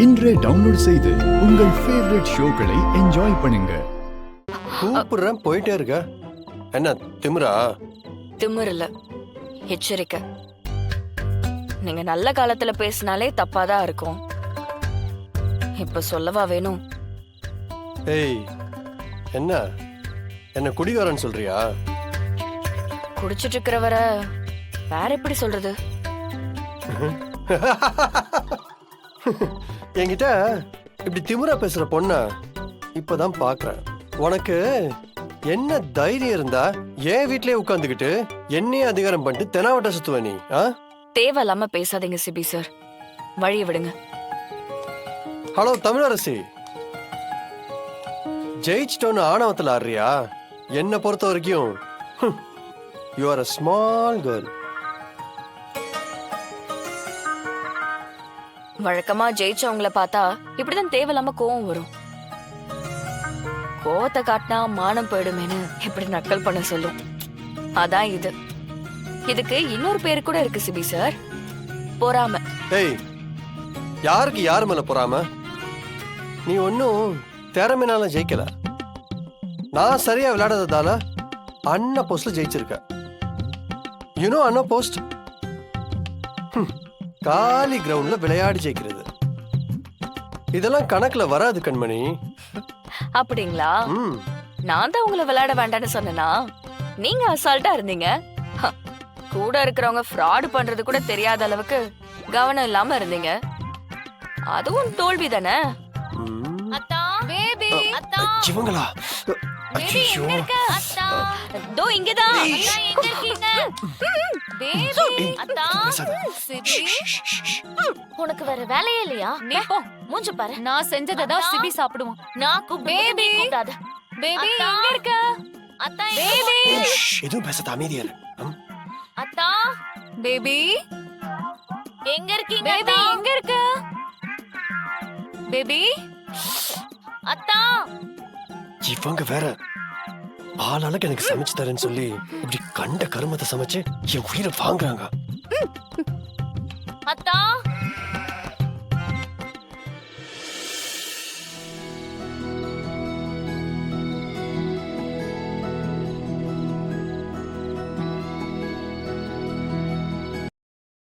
இன்றே டவுன்லோட் செய்து உங்கள் ஃபேவரட் ஷோக்களை என்ஜாய் பண்ணுங்க. கூப்பிடுறேன் போயிட்டே இருக்க. என்ன திமிரா? திமிரல, எச்சரிக்கை. நீங்க நல்ல காலத்துல பேசினாலே தப்பாதான் இருக்கும். இப்ப சொல்லவா வேணும்? ஏய், என்ன குடிகாரன் சொல்றியா? குடிச்சிட்டு இருக்கிறவரை வேற எப்படி சொல்றது? என்கிட்ட இப்படி திமிரா பேசுற பொண்ண இப்பதான் பாக்குறேன். உனக்கு என்ன தைரியம் இருந்தா என் வீட்லயே உட்காந்துக்கிட்டு என்னையே அதிகாரம் பண்ணிட்டு தெனாவட்ட சுத்துவ நீ? தேவையில்லாம பேசாதீங்க சிபி சார், வழிய விடுங்க. ஹலோ தமிழரசி, ஜெயிச்சிட்டோன்னு ஆணவத்தில் ஆடுறியா? என்னை பொறுத்த வரைக்கும் you are a small girl. வழக்கமா ஜெயிச்சவங்கள பார்த்தா இப்படிதான் தேவையில்லாம கோவம் வரும். கோவத்தை காட்டினா மானம் போயிடுமேனு இப்படி நக்கல் பண்ண சொல்லும். அதான் இது. இதுக்கு இன்னொரு பேரு கூட இருக்கு சிபி சார், பொறாம. ஏய், யாருக்கு யாரு மேல பொறாம? நீ ஒன்னும் திறமைனால ஜெயிக்கல. நான் சரியா விளையாடாததால அண்ணா போஸ்ட்ல ஜெயிச்சிருக்க. யூனோ அண்ணா போஸ்ட் காலி கிரவுண்ட்ல விளையாடி ஜெயிக்கிறது. இதெல்லாம் கணக்குல வராது கண்மணி. அப்படிங்களா? நான் தான் உங்களை விளையாட வேண்டாம்னு சொன்னா நீங்க அசால்ட்டா இருந்தீங்க. கூட இருக்கிறவங்க ஃப்ராட் பண்றது கூட தெரியாத அளவுக்கு கவனம் இல்லாம இருந்தீங்க. அதுவும் தோல்வி தானே. இவங்களா? தோ இங்கதான். உனக்கு வேற வேலையே இல்லையா? நீ போ, மூஞ்ச பாரு. நான் செஞ்சதான் சிபி சாப்பிடுவான். நான் பேபி கூப்பிடாத. பேபி எங்க இருக்க? அத்தா பேபி எதுவும் பேசாத, அமைதியா இரு. அத்தா பேபி எங்க இருக்கீங்க? பேபி எங்க இருக்க? பேபி அத்தா இவங்க வேற ஆளாளுக்கு எனக்கு சமைச்சு தரேன்னு சொல்லி இப்படி கண்ட கருமத்தை சமைச்சு என் உயிரை வாங்குறாங்க. அத்தா